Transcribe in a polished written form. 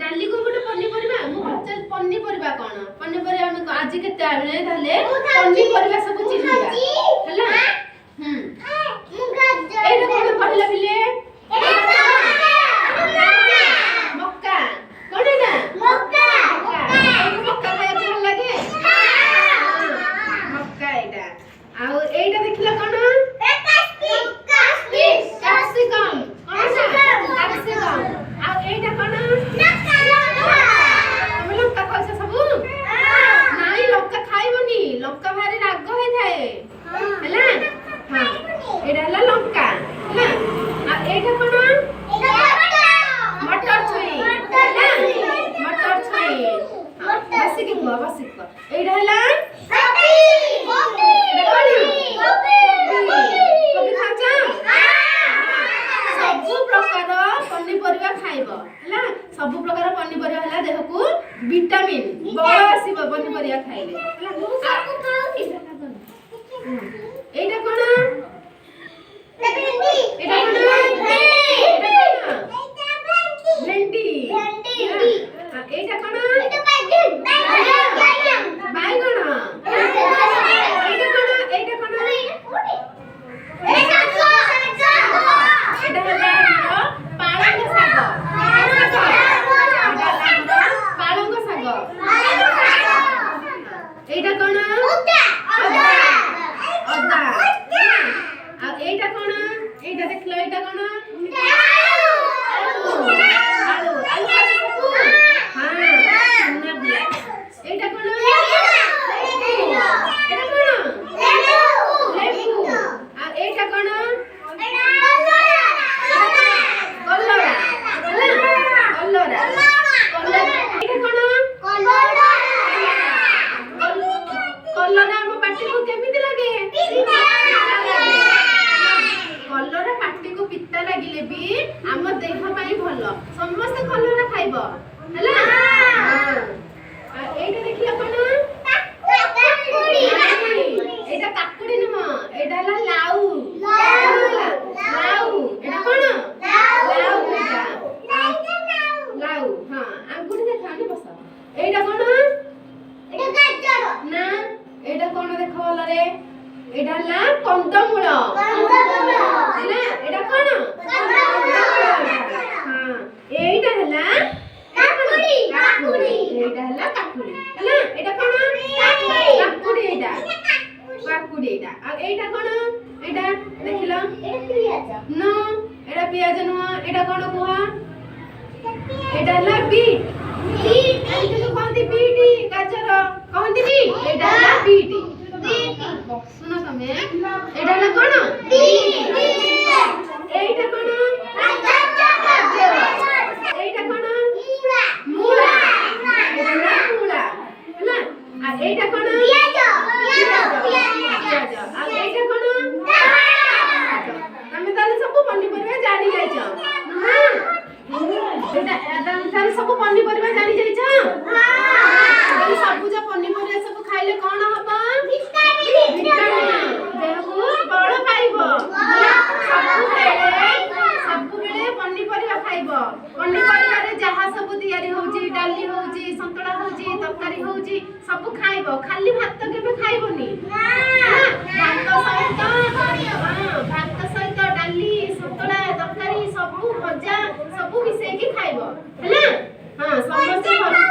डाली को गोटे पनीपरिबा मु पचार पनीपरिबा कोन पनीपरिबा हम आज केते आले ताले पनीपरिबा सब चिन्हिबा हला मु गाजर एटा कोन कहला बिले मक्का कोन एटा मक्का मक्का खाय भल लागे मक्का एटा आ एटा देखिला कोन कैप्सिकम कैप्सिकम आ एटा कोन लंका खाइछ सब नाई लंका खाइबनी लंका भारी राग होई थाए हला हां एटा हला लंका हला आ एटा कोन मटर छुई हला मटर छुई बसी के बुआ बसी को एटा हला गोभी गोभी खाचा सब प्रकार पनीपरिबा खाइबो हला सब प्रकार पनीपरिबा हला देह को विटामिन बळ आसीबो पनीपरिबा खाइले हला सब खाओ एटा कोन भेंडी एटा कोन भेंडी एटा कोन बाइगण एटा कोन पालंग साग पालंग साग एटा कोन अदा अदा आ एटा कोन एटा देखलो एटा कोन आलू आलू आलू हां सुना बुला एटा कोन एटा कोन लेबू आ एटा कोन कलरा कलरा एटा कोन कलरा हम पाटी को केमिति लागे कलरा पाटी को पित्ता लागिले भी हम देह पाई भलो समस्त कलरा खाइबो हला एटा देखिला कोन काकुड़ी एटा काकुड़ी न एटा हला लाउ लाउ एटा कोन लाउ एटा लाउ हां अंगुठी देखा नि बस एटा कोन एटा गाजर ना एटा कोन देखो वाला रे एटा हला कंदमूल हला एटा कोन हां एटा हला काकुड़ी काकुड़ी एटा हला काकुड़ी हला एटा कोन काकुड़ी एटा काकुड़ी एटा आ एटा कोन एटा देखिलो एटा पियाज नो एटा पियाज नो एटा कोन कुहा एटा हला बीट बीट एटा तो कोनती बीटी गाजर कोनती बीट एटा हला बीटी सुनो तमे एटा हला कोन बीट एटा कोन गाजर एटा कोन मूला एटा हला मूला हला आ एटा कोन पियाज आ एटा कोन तमे ताले सब पनीपरिबा जानि जाइछो हां एटा ताले सब पनीपरिबा जानि जाइछो हां सबुज पनीपरिबा सब खाइले कोन हबो विटामिन देह को बळ पाइबो सब बेले पनीपरिबा खाइबो पनीपरिबा रे जहा सब तयारी होउची डाली होउची संतळा होउची तरकारी होउची सब खाइबो खाली भात केबे खाइबोनी भात सहित डाली संतळा तरकारी सब भजा सब मिसेकी खाइबो हला हां समस्त